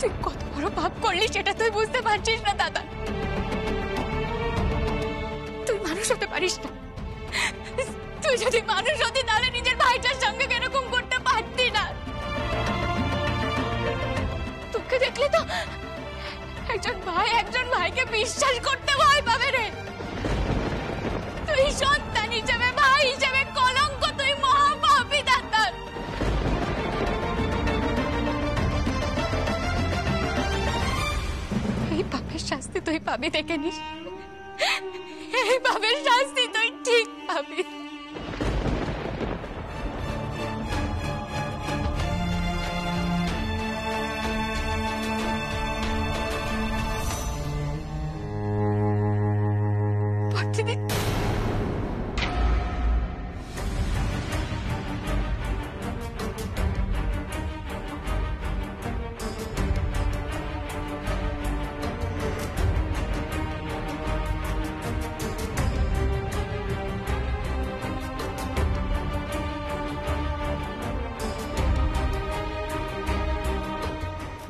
তুই কত বড় পাপ করলি সেটা তুই বুঝতে পারছিস না দাদা। তুই মানুষ হতে পারিস না। তুই যদি মানুষ হতি তাহলে নিজের ভাইটার সঙ্গে এরকম করতে পারতি না। তোকে দেখলে তো একজন ভাইকে বিশ্বাস করতে ভয় পাবে রে। তুই সন্তান হিসেবে, ভাই হিসেবে কলঙ্ক, তুই মহাপাপী দাদা। এই পাপের শাস্তি তুই পাবি, দেখে নিস। এই পাপের শাস্তি তুই ঠিক পাবি।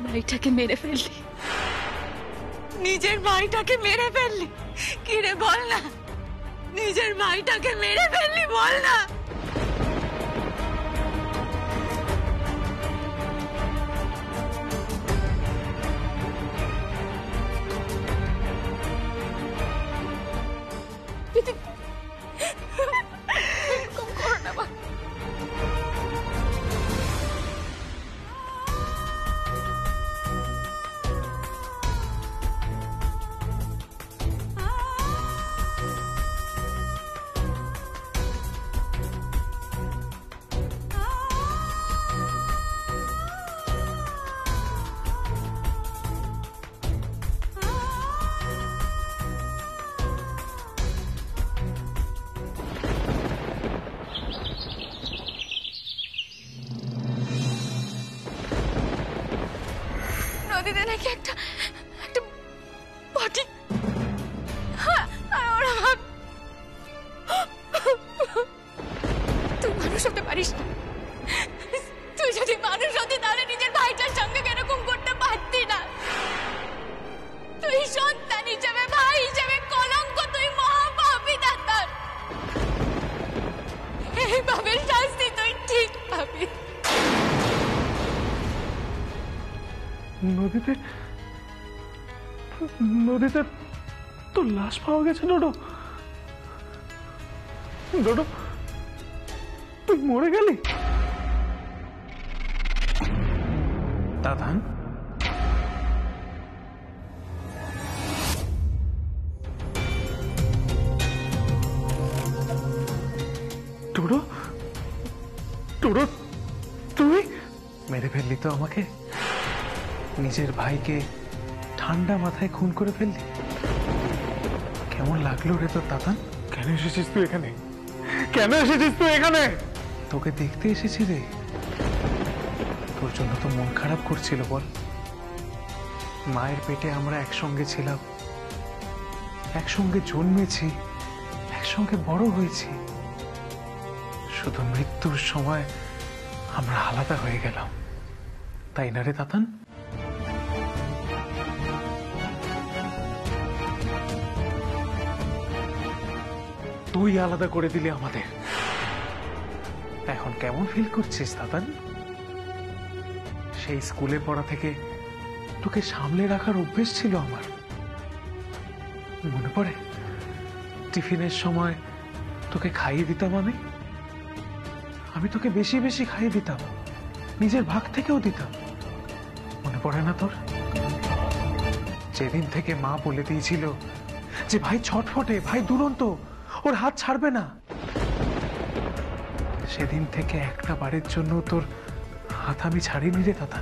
ভাইটাকে মেরে ফেললি, নিজের ভাইটাকে মেরে ফেললি। কি রে বল না, নিজের ভাইটাকে মেরে ফেললি, বল না। নদীতে নাকি একটা বডি, আর ওরা ভাব তুই মানুষ হতে পারিস না। তুই যদি মানুষ হতি তাহলে নিজের ভাইটার সঙ্গে এরকম করতে পারতি না। তুই সন্তান হিসেবে, ভাই হিসেবে কলঙ্ক, তুই মহাপাপী দাদা। এই পাপের শাস্তি তুই ঠিক পাবি। নদীতে তোর লাশ পাওয়া গেছে। ডোডো, ডোডো, তুই মরে গেলি? দাদান, ডোডো, ডোডো, তুই মেরে ফেললি তো আমাকে। নিজের ভাইকে ঠান্ডা মাথায় খুন করে ফেললি। কেমন লাগলো রে তোর দাদান? কেন এসেছিস তুই এখানে? কেন এসেছিস তুই এখানে? তোকে দেখতে এসেছি রে। তোর জন্য তো মন খারাপ করছিল বল। মায়ের পেটে আমরা একসঙ্গে ছিলাম, একসঙ্গে জন্মেছি, একসঙ্গে বড় হয়েছি। শুধু মৃত্যুর সময় আমরা আলাদা হয়ে গেলাম, তাই না রে দাদান? তুই আলাদা করে দিলি আমাদের। এখন কেমন ফিল করছিস দাদান? সেই স্কুলে পড়া থেকে তোকে সামলে রাখার অভ্যেস ছিল আমার। মনে পড়ে টিফিনের সময় তোকে খাইয়ে দিতাম আমি তোকে বেশি বেশি খাইয়ে দিতাম, নিজের ভাগ থেকেও দিতাম। মনে পড়ে না তোর? যেদিন থেকে মা বলে দিয়েছিল যে ভাই ছটফটে, ভাই দুরন্ত, ওর হাত ছাড়বে না, সেদিন থেকে একটা বারের জন্য তোর হাত আমি ছাড়িনি রে দাদা।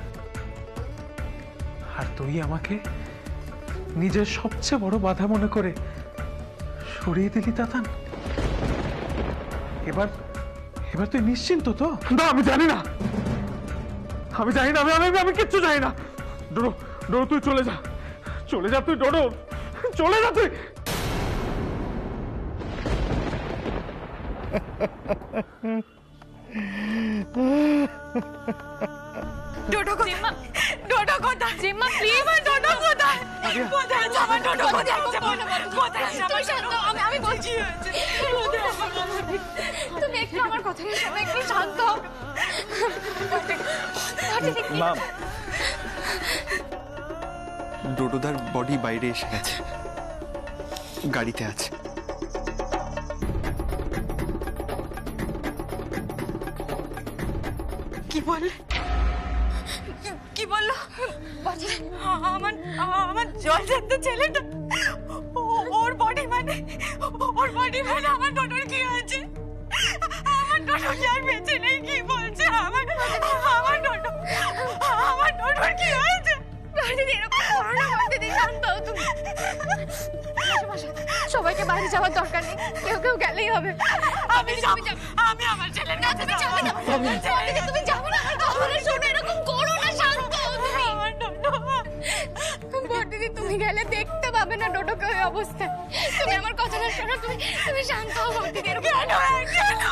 আর তুই আমাকে নিজের সবচেয়ে বড় বাধা মনে করে সরিয়ে দিলি দাদান। এবার এবার তুই নিশ্চিন্ত তো? না, আমি জানি না, আমি জানি না, আমি কিচ্ছু জানি না। ডোডো, ডোডো, তুই চলে যা, চলে যা তুই। ডোডো, চলে যা তুই। ডোডো কোথায়? ডোডো কোথায়? জিম্মা প্লিজ, ডোডো কোথায়? কোথায় আমার ডোডো? কোথায়? তুই শান্ত, আমি বলছি। তুমি একটু আমার কথা শোনো, একটু শান্ত হও। মা, ডোডোদার বডি বাইরে এসে গেছে, গাড়িতে আছে। কি বললে? কি বললো? আমার জল জান্ত ছেলেটা, ওর বডি মানে আমার ডোডোর কি হয়েছে? আমার ডোডো কি আর বেঁচে নেই? কি বলছে? আমার ডোডোর কি হয়েছে? এরকম করো না, শান্ত হও তুমি। সবাইকে বাইরে যাওয়ার দরকার নেই, কেউ গেলেই হবে। আমি আমার ছেলের কাছে যাবো না। তুমি যাবো না, আমার কথা শোনো, এরকম করো না, শান্ত হও তুমি। বড়দিদি, তুমি গেলে দেখতে পাবে না ডোডোকে ওই অবস্থায়। তুমি আমার কথাটা শোনো, তুমি শান্ত হও বড়দিদি। এরকম কেন?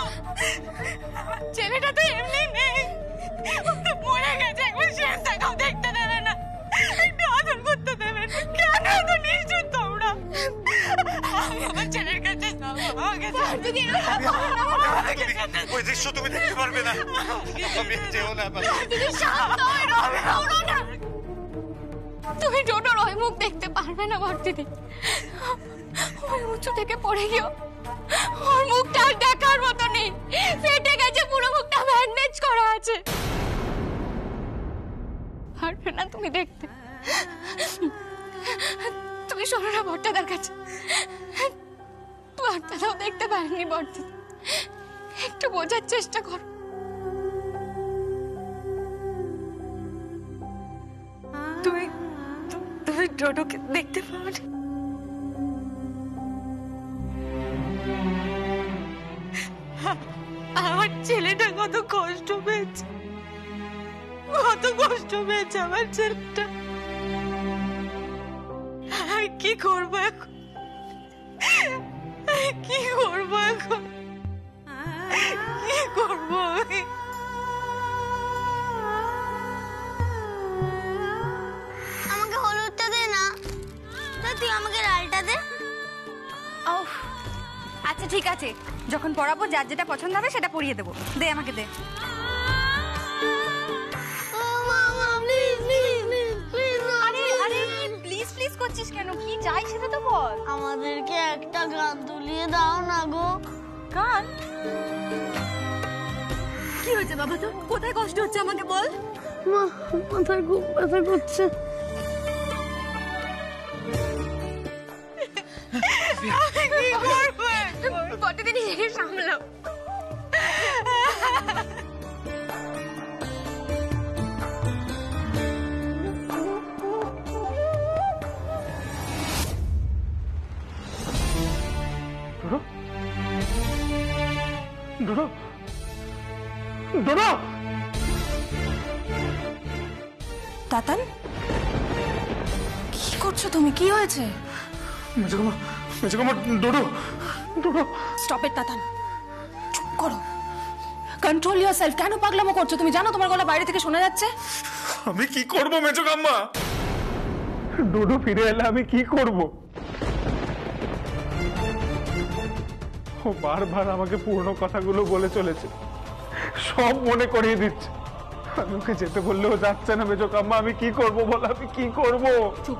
ছেলেটা তো এমনি নেই, মরে গেছে। একবার শেষ দেখাও, দেখতে দেবে না, একটু আদর করতে দেবে না। কেন এত নিষ্ঠুর তোমরা? আমি আমার ছেলের কাছে যাবো। ওই দৃশ্য তুমি দেখতে পারবে না। তুমি ডোডোর ওই মুখ দেখতে পারবে না বড়দিদি। ওই উঁচু থেকে পড়ে গিয়েও ওর মুখটা আর দেখার মতো নেই, ফেটে গেছে, পুরো মুখটা ব্যান্ডেজ করা আছে। পারবে না তুমি দেখতে। তুমি শোনো না, বড়দাদার কাছে বড়দাদাও দেখতে পারেনি বড়দিদি। একটু বোঝার চেষ্টা করো। তুমি ডোডোকে দেখতে পাবে না? আমার ছেলেটা কত কষ্ট পেয়েছে, আমার ছেলেটা। কি করবো এখন? কি করবো আমি? আমাকে হলুদটা দে না, তুই আমাকে লালটা দে। আচ্ছা ঠিক আছে, যখন পড়াবো যার যেটা পছন্দ হবে সেটা পরিয়ে দেবো। দে আমাকে দে। প্লিজ করছিস কেন? কি চাই সেটা তো বল। আমাদেরকে একটা গান তুলিয়ে দাও না গো। গান? কি হয়েছে বাবা তোর? কোথায় কষ্ট হচ্ছে আমাকে বল। মা, মাথায় খুব ব্যথা করছে। বড়দিদি, নিজেকে সামলাও। ডোডো, ডোডো, তাতান, কি করছো তুমি? কি হয়েছে? মেজকামা, ডোডো, ডোডো। স্টপ ইট তাতান, চুপ করো, কন্ট্রোল ইয়োরসেলফ। কেন পাগলামো করছো? তুমি জানো তোমার গলা বাইরে থেকে শোনা যাচ্ছে। আমি কি করব মেজকাম্মা? ডোডো ফিরে এলে আমি কি করব? ও বারবার আমাকে পুরনো কথাগুলো বলে চলেছে, সব মনে করিয়ে দিচ্ছে। আমি ওকে যেতে বললেও যাচ্ছে না মেজকাম্মা। আমি কি করব বল, আমি কি করব? চুপ,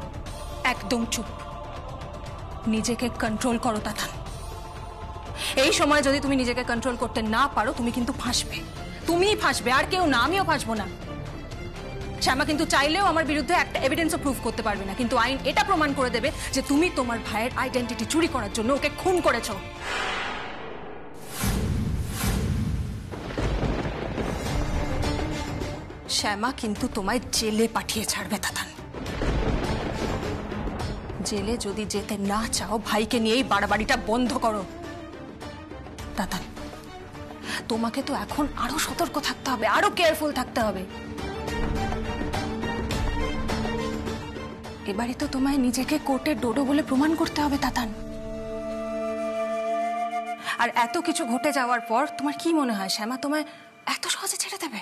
একদম চুপ। নিজেকে কন্ট্রোল করো তাতান। এই সময় যদি তুমি নিজেকে কন্ট্রোল করতে না পারো, তুমি কিন্তু ফাঁসবে। তুমিই ফাঁসবে, আর কেউ না। আমিও ফাঁসবো না। শ্যামা কিন্তু চাইলেও আমার বিরুদ্ধে একটা এভিডেন্সও প্রুফ করতে পারবে না, কিন্তু আইন এটা প্রমাণ করে দেবে যে তুমি তোমার ভাইয়ের আইডেন্টিটি চুরি করার জন্য ওকে খুন করেছো। শ্যামা কিন্তু তোমায় জেলে পাঠিয়ে ছাড়বে তাতান। জেলে যদি যেতে না চাও, ভাইকে নিয়েই বাড়াবাড়িটা বন্ধ করো। তাতান, তোমাকে তো এখন আরো সতর্ক থাকতে হবে, আরো কেয়ারফুল থাকতে হবে। এবারে তো তোমায় নিজেকে কোর্টে ডোডো বলে প্রমাণ করতে হবে তাতান। আর এত কিছু ঘটে যাওয়ার পর তোমার কি মনে হয় শ্যামা তোমায় এত সহজে ছেড়ে দেবে?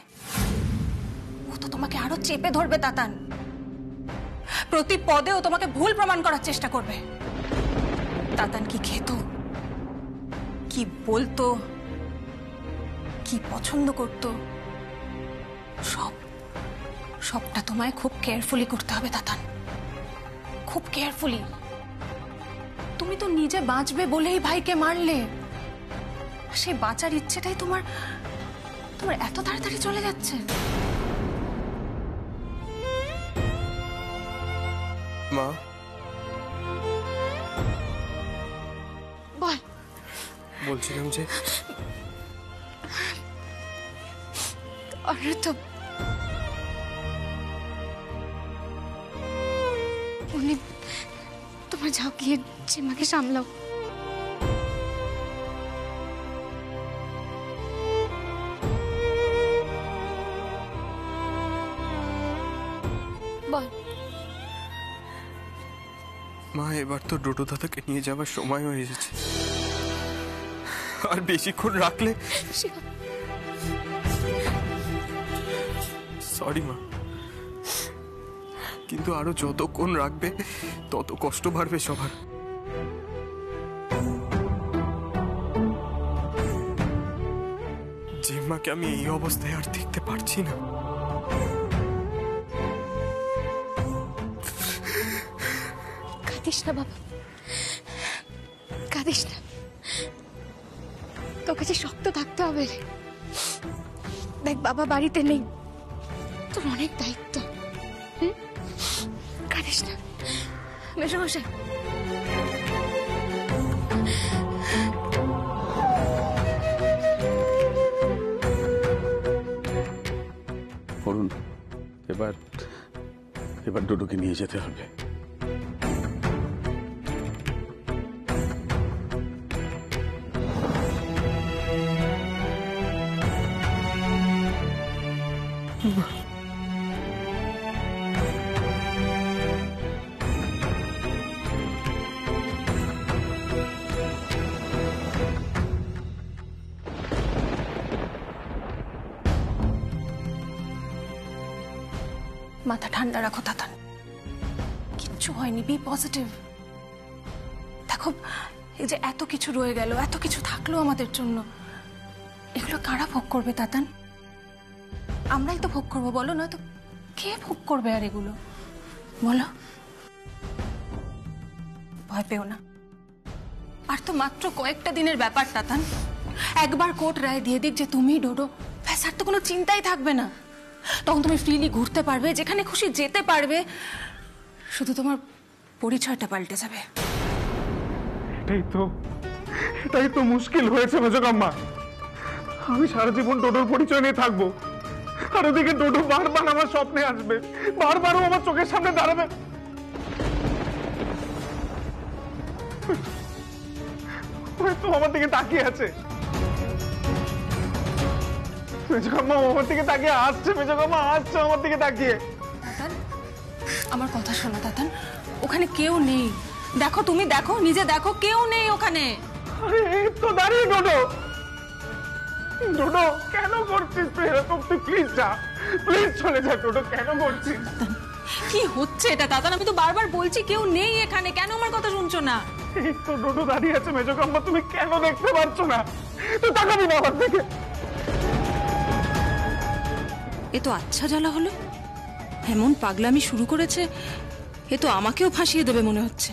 ও তো তোমাকে আরো চেপে ধরবে তাতান। প্রতি পদেও তোমাকে ভুল প্রমাণ করার চেষ্টা করবে। তাতান কি খেত, কি বলতো, কি পছন্দ করত, সবটা তোমায় খুব কেয়ারফুলি করতে হবে তাতান, খুব কেয়ারফুলি। তুমি তো নিজে বাঁচবে বলেই ভাইকে মারলে, সেই বাঁচার ইচ্ছেটাই তোমার এত তাড়াতাড়ি চলে যাচ্ছে। মা, বল। বলছিলাম যে তো উনি, তোমার যাও গিয়ে জিমাকে সামলাও। বল। মা, এবার তো ডোডো দাদাকে নিয়ে যাওয়ার সময় হয়ে এসেছে, আর বেশিক্ষণ রাখলে। সরি মা, কিন্তু আরো যতক্ষণ রাখবে তত কষ্ট বাড়বে সবার। জিম্মাকে আমি এই অবস্থায় আর দেখতে পারছি না। কাঁদিস না বাবা, কাঁদিস না। তোকে যে শক্ত থাকতে হবে রে। দেখ বাবা বাড়িতে নেই, তোর অনেক দায়িত্ব। কাঁদিস না মেশামশাই। অরুণ, এবার ডোডোকে নিয়ে যেতে হবে। মাথা ঠান্ডা রাখো তাতান, কিচ্ছু হয়নি, বি পজিটিভ। দেখো, এই যে এত কিছু রয়ে গেল, এত কিছু থাকলো আমাদের জন্য, এগুলো কারা ভোগ করবে তাতান? আমরাই তো ভোগ করবো, বলো? না তো কে ভোগ করবে আর এগুলো, বলো? ভয় পেও না, আর তো মাত্র কয়েকটা দিনের ব্যাপার তাতান। একবার কোর্ট রায় দিয়ে দিক যে তুমি ডোডো, ব্যাস, আর তো কোনো চিন্তাই থাকবে না। তখন তুমি ফ্রিলি ঘুরতে পারবে, যেখানে খুশি যেতে পারবে, শুধু তোমার পরিচয়টা পাল্টে যাবে। এটাই তো মুশকিল হয়েছে মেজকাম্মা। আমি সারা জীবন ডোডোর পরিচয় নিয়ে থাকবো, আর ওদিকে ডোডো বারবার আমার স্বপ্নে আসবে, বারবারও আমার চোখের সামনে দাঁড়াবে। তো আমার দিকে তাকিয়ে আছে মেজকাম্মা, আমার দিকে তাকিয়ে আসছে। মেজকাম্মা আসছে আমার দিকে তাকিয়ে। তাতান, আমার কথা শোনো তাতান, ওখানে কেউ নেই। দেখো, তুমি দেখো, নিজে দেখো, কেউ নেই ওখানে। আরে তো দাঁড়িয়ে ডোডো, ডোডো কেন করছিস তুই এরকম? তুই প্লিজ যা, প্লিজ চলে যা ডোডো, কেন করছিস? কি হচ্ছে এটা তাতান? আমি তো বারবার বলছি কেউ নেই এখানে, কেন আমার কথা শুনছো না? এই তো ডোডো দাঁড়িয়ে আছে মেজকাম্মা, তুমি কেন দেখতে পাচ্ছ না? তুই তাকাবি না আমার দিকে? এ তো আচ্ছা জ্বালা হলো, এমন পাগলামি শুরু করেছে, এ তো আমাকেও ফাঁসিয়ে দেবে মনে হচ্ছে।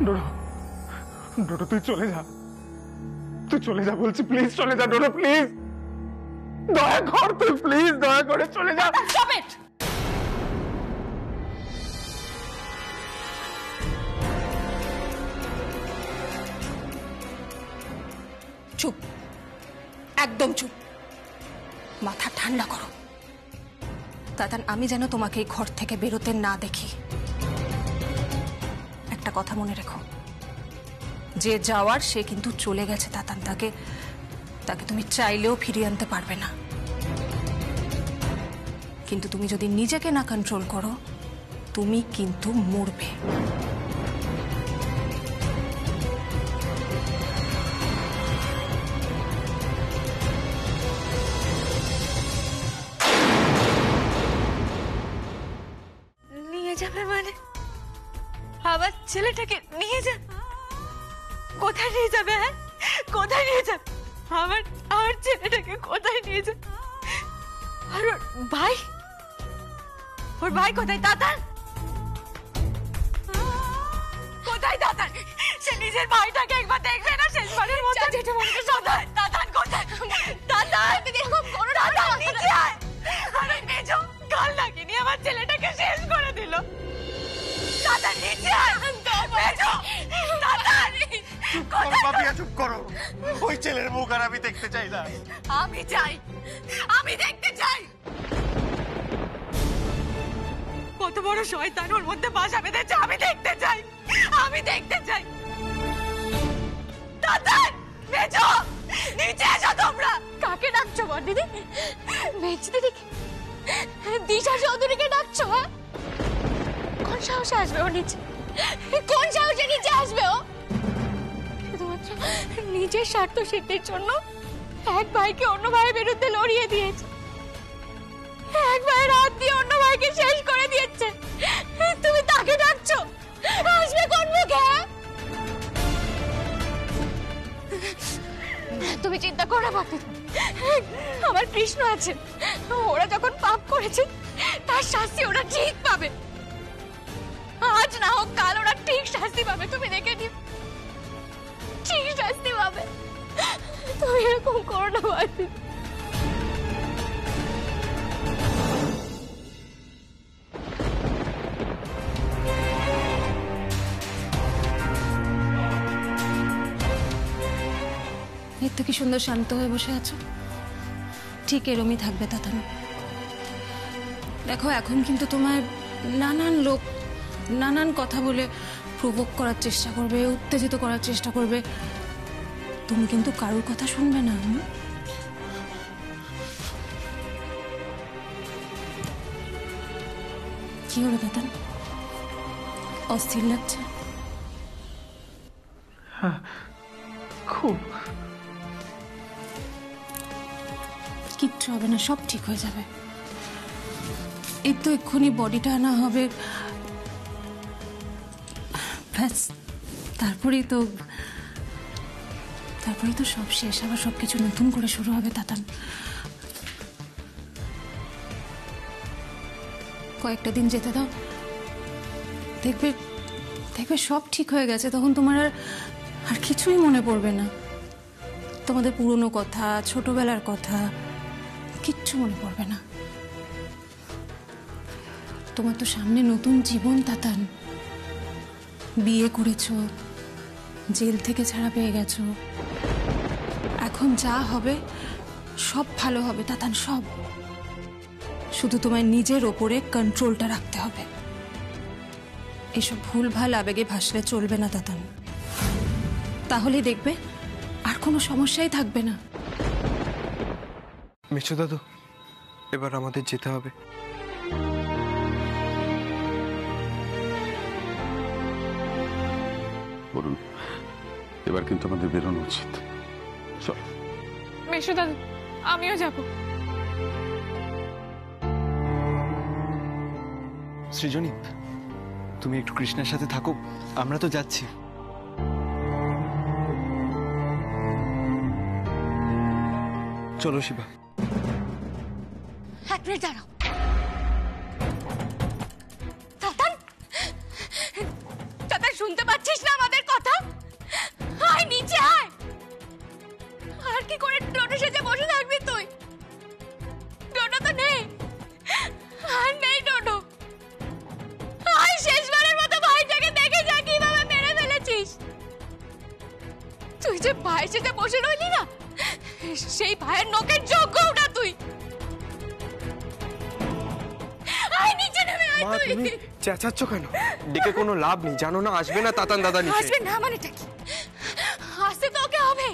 ডোডো, ডোডো তুই চলে যা, তুই চলে যা বলছি, প্লিজ চলে যা ডোডো, প্লিজ দয়া কর, তুই প্লিজ দয়া করে চলে যা। Stop it! চুপ, একদম চুপ, মাথা ঠান্ডা করো তাতান। আমি যেন তোমাকে এই ঘর থেকে বেরোতে না দেখি। একটা কথা মনে রেখো, যে যাওয়ার সে কিন্তু চলে গেছে তাতান, তাকে তুমি চাইলেও ফিরিয়ে আনতে পারবে না। কিন্তু তুমি যদি নিজেকে না কন্ট্রোল করো, তুমি কিন্তু মরবে। যাবে মানে আমার ছেলেটাকে নিয়ে যা? কোথায় নিয়ে যাবে? হ্যাঁ, কোথায় নিয়ে যাবে? আমার আমার ছেলেটাকে কোথায় নিয়ে যাবে? আর ওর ভাই কোথায়? দাদা কোথায়? দাদা সে নিজের ভাইটাকে একবার দেখবে না শেষবারের মতো? দাদা কোথায়? দাদা এরকম করো না, দাদা নিচে আয়। আরে মেজো গাল লাগিয়ে আমার ছেলেটাকে শেষ করে দিল। দাদা নিচে আয়। মেজো দাদা পাপিয়া চুপ করো। ওই ছেলের মুখ আর আমি দেখতে চাই না। আমি চাই, আমি দেখতে চাই। কত বড় শয়তান ওর মধ্যে বাসা বেঁধেছে, আমি দেখতে চাই, আমি দেখতে চাই। দাদা মেজো নিচে এসো তোমরা। কাকে ডাকছো বড়দিদি? মেজ দিদিকে? দিশা চৌধুরীকে ডাকছো? হ্যাঁ, কোন সাহসে আসবে ও নিচে? কোন সাহসে নিচে আসবে ও? শুধুমাত্র নিজের স্বার্থ সিদ্ধির জন্য এক ভাইকে অন্য ভাইয়ের বিরুদ্ধে লড়িয়ে দিয়েছে, এক ভাইয়ের হাত দিয়ে অন্য ভাইকে শেষ করে দিয়েছে। তুমি তাকে ডাকছো? আসবে কোন মুখে? তুমি চিন্তা করো না বাপি, আমার কৃষ্ণ আছে। ওরা যখন পাপ করেছে তার শাস্তি ওরা ঠিক পাবে। আজ না হোক কাল ওরা ঠিক শাস্তি পাবে, তুমি দেখে নিও, ঠিক শাস্তি পাবে। তুমি এরকম করো না বাপি। এর তো কি সুন্দর শান্ত হয়ে বসে আছো। ঠিক এরমই থাকবে তাতান। দেখো এখন কিন্তু তোমার নানান লোক নানান কথা বলে প্রভোগ করার চেষ্টা করবে, উত্তেজিত করার চেষ্টা করবে। তুমি কিন্তু কারোর কথা শুনবে না। কি হলো তাতান, অস্থির লাগছে? হ্যাঁ, খুব। কিচ্ছু হবে না, সব ঠিক হয়ে যাবে। এই তো এক্ষুনি বডিটা আনা হবে, ব্যাস তারপরেই তো সব শেষ। আবার সবকিছু নতুন করে শুরু হবে তাতান। কয়েকটা দিন যেতে দাও, দেখবে সব ঠিক হয়ে গেছে। তখন তোমার আর কিছুই মনে পড়বে না। তোমাদের পুরনো কথা, ছোটবেলার কথা কিচ্ছু মনে পড়বে না। তোমার তো সামনে নতুন জীবন তাতান। বিয়ে করেছো, জেল থেকে ছাড়া পেয়ে গেছো। এখন যা হবে সব ভালো হবে তাতান, সব। শুধু তোমার নিজের ওপরে কন্ট্রোলটা রাখতে হবে। এসব ভুলভাল আবেগে ভাসলে চলবে না তাতান, তাহলে দেখবে আর কোনো সমস্যাই থাকবে না। মিঠু দাদু, এবার আমাদের যেতে হবে। বলুন, এবার কিন্তু আমাদের বেরোনো উচিত। চল মেশো দাদু, আমিও যাব। সৃজনী, তুমি একটু কৃষ্ণের সাথে থাকো, আমরা তো যাচ্ছি। চলো শিবা। এক মিনিট দাঁড়াও। তাতান, তাতান শুনতে পাচ্ছিস না আমাদের কথা? আয় নিচে আয়। আর কি করে টোটো সেজে বসে থাকবি তুই? টোটো তো নেই, আর নেই টোটো। আয় শেষবারের মতো ভাইটাকে দেখে যা কিভাবে মেরে ফেলেছিস। তুই যে ভাই সেজে বসে রইলি না, সেই ভাইয়ের নখের যোগ্য ওটা তুই। আয় নিচে নেমে আয়। মা, তুমি চেঁচাচ্ছ কেন? ডেকে কোনো লাভ নেই, জানো না আসবে না তাতান দাদা নিচে। আসবে না মানেটা কি? আসতে তো ওকে হবে।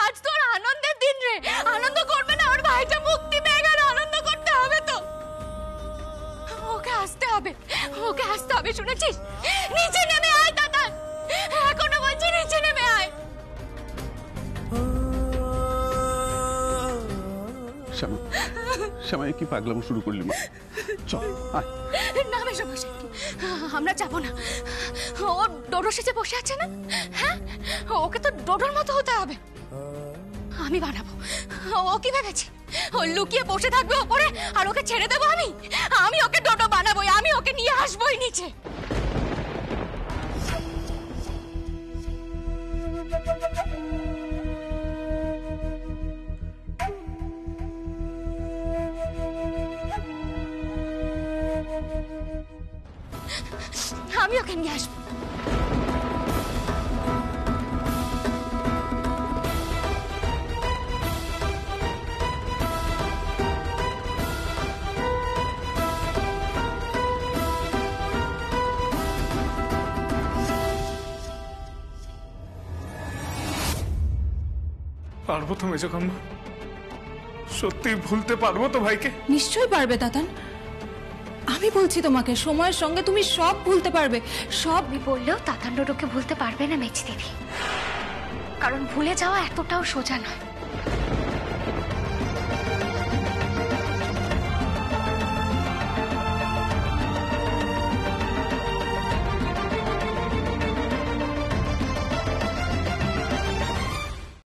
আজ তোর আনন্দের দিন রে, আনন্দ করবে না? ওর ভাইটা মুক্তি পেয়ে গেল, আনন্দ করতে হবে তো। ওকে আসতে হবে, ওকে আসতে হবে, শুনেছিস? নিচে নেমে আয় তাতান, এখনো বলছি নিচে নেমে আয়। শানু, শ্যামাই কি পাগলামো শুরু করলি মা? চল আয়। না মেশামশাই, আমরা যাবো না। ও ডোডো সেজে বসে আছে না, হ্যাঁ, ওকে তো ডোডোর মতো হতে হবে। আমি বানাবো। ও কি ভেবেছে ও লুকিয়ে বসে থাকবে ওপরে আর ওকে ছেড়ে দেবো? আমি ওকে ডোডো বানাবোই, আমি ওকে নিয়ে আসবোই নিচে। আমি ওকে নিয়ে আসবো। পারবো তো মেজোকাম্মা? সত্যি ভুলতে পারবো তো ভাইকে? নিশ্চয়ই পারবে তাতান। আমি বলছি তোমাকে, সময়ের সঙ্গে তুমি সব ভুলতে পারবে, সব। আমি বললেও তাতান ডোডোকে ভুলতে পারবে না মেজ দিদি, কারণ ভুলে যাওয়া এতটাও সোজা নয়।